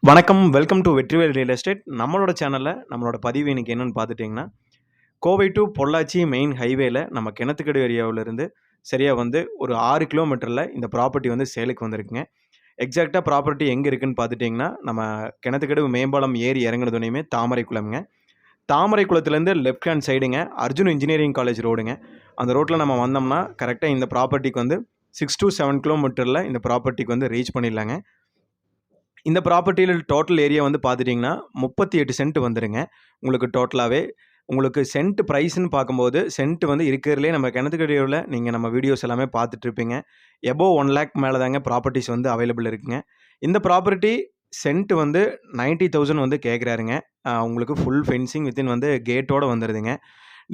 வணக்கம். Welcome to Vetrivel real estate. நம்மளோட சேனல்ல நம்மளோட பதிவு இன்னைக்கு என்னன்னு பார்த்துட்டீங்கன்னா, கோவை டூ பொள்ளாச்சி மெயின் ஹைவேல நம்ம கிணத்துக்கடவு ஏரியாவிலிருந்து சரியா வந்து ஒரு 6 கிலோமீட்டர்ல இந்த ப்ராப்பர்ட்டி வந்து சேலுக்கு வந்திருக்குங்க. எக்ஸாக்ட்டா ப்ராப்பர்ட்டி எங்க இருக்குன்னு பார்த்துட்டீங்கன்னா, நம்ம கிணத்துக்கடவு மேம்பாலம் ஏறி இறங்குனதுனையுமே தாமரைக்குளம்ங்க. தாமரைக்குளத்துலேருந்து லெஃப்ட் ஹேண்ட் சைடுங்க அர்ஜுன் இன்ஜினியரிங் காலேஜ் ரோடுங்க. அந்த ரோட்ல நம்ம வந்தோம்னா, கரெக்ட்டா இந்த ப்ராப்பர்ட்டிக்கு வந்து 6 டூ 7 கிலோமீட்டர்ல இந்த ப்ராப்பர்ட்டிக்கு வந்து ரீச் பண்ணிடலாங்க. இந்த ப்ராப்பர்ட்டியில டோட்டல் ஏரியா வந்து பார்த்துட்டீங்கன்னா, 38 சென்ட் வந்துருங்க. உங்களுக்கு டோட்டலாவே. உங்களுக்கு சென்ட் பிரைஸ்ன்னு பார்க்கும்போது, சென்ட் வந்து இருக்கிறதுலயே நம்ம கிணத்துக்கடவுல நீங்க நம்ம வீடியோஸ் எல்லாமே பார்த்துட்டுருப்பீங்க. எபோவ் 1,00,000 மேல தாங்க ப்ராப்பர்ட்டீஸ் வந்து அவைலபிள் இருக்குங்க. இந்த ப்ராப்பர்ட்டி சென்ட் வந்து 90,000 வந்து கேட்குறாருங்க. உங்களுக்கு ஃபுல் ஃபென்சிங் வித்தின் வந்து கேட்டோட வந்துருதுங்க.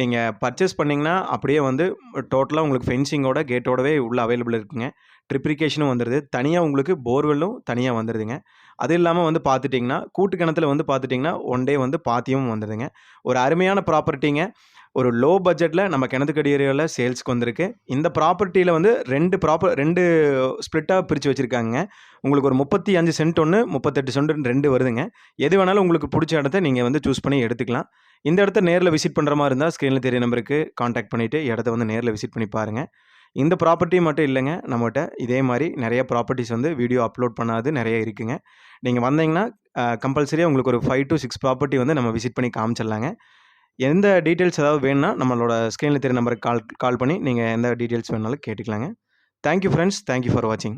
நீங்க பர்ச்சேஸ் பண்ணீங்கன்னா, அப்படியே வந்து டோட்டலா உங்களுக்கு ஃபென்சிங்கோட, கேட்டோடவே உள்ள அவைலபிள் இருக்குங்க. ட்ரிப்ளிகேஷனும் வந்துருது. தனியா உங்களுக்கு போர்வெல்லும் தனியா வந்துருதுங்க. அது இல்லாம வந்து பார்த்துட்டீங்கன்னா, கூட்டு கிணத்துல வந்து பார்த்துட்டீங்கன்னா, ஒன் டே வந்து பாத்தியமும் வந்துருதுங்க. ஒரு அருமையான ப்ராப்பர்ட்டிங்க. ஒரு லோ பட்ஜெட்ல நம்ம கிணத்துக்கடி ஏரியால சேல்ஸ்க்கு வந்திருக்கு. இந்த ப்ராப்பர்ட்டியில வந்து 2 ஸ்ப்ளிட்டா பிரிச்சு வச்சிருக்காங்கங்க. உங்களுக்கு ஒரு 35 சென்ட் ஒண்ணு, 38 சென்ட் 2 வருதுங்க. எது வேணாலும் உங்களுக்கு புடிச்ச இடத்த நீங்க வந்து சூஸ் பண்ணி எடுத்துக்கலாம். இந்த இடத்த நேர்ல விசிட் பண்ற மாரி இருந்தா, ஸ்க்ரீன்ல தெரிய நம்பருக்கு கான்டாக்ட் பண்ணிட்டு இடத்த வந்து நேர்ல விசிட் பண்ணி பாருங்க. இந்த ப்ராப்பர்ட்டி மட்டும் இல்லங்க. நம்மட்ட இதே மாரி நெறைய ப்ராப்பர்ட்டீஸ் வந்து வீடியோ அப்லோட் பண்ணாது நெறைய இருக்குங்க. நீங்க வந்தீங்கன்னா, கம்பல்சரியா உங்களுக்கு ஒரு 5 டூ 6 ப்ராப்பர்ட்டி வந்து நம்ம விசிட் பண்ணி காமிச்சிடலாங்க. எந்த டீட்டெயில்ஸ் ஏதாவது வேணும்னா, நம்மளோட ஸ்க்ரீன்ல தெரியிற நம்பருக்கு கால் கால் பண்ணி நீங்க எந்த டீட்டெயில்ஸ் வேணுனாலும் கேட்டுக்கலாங்க. Thank you friends. Thank you for வாட்சிங்.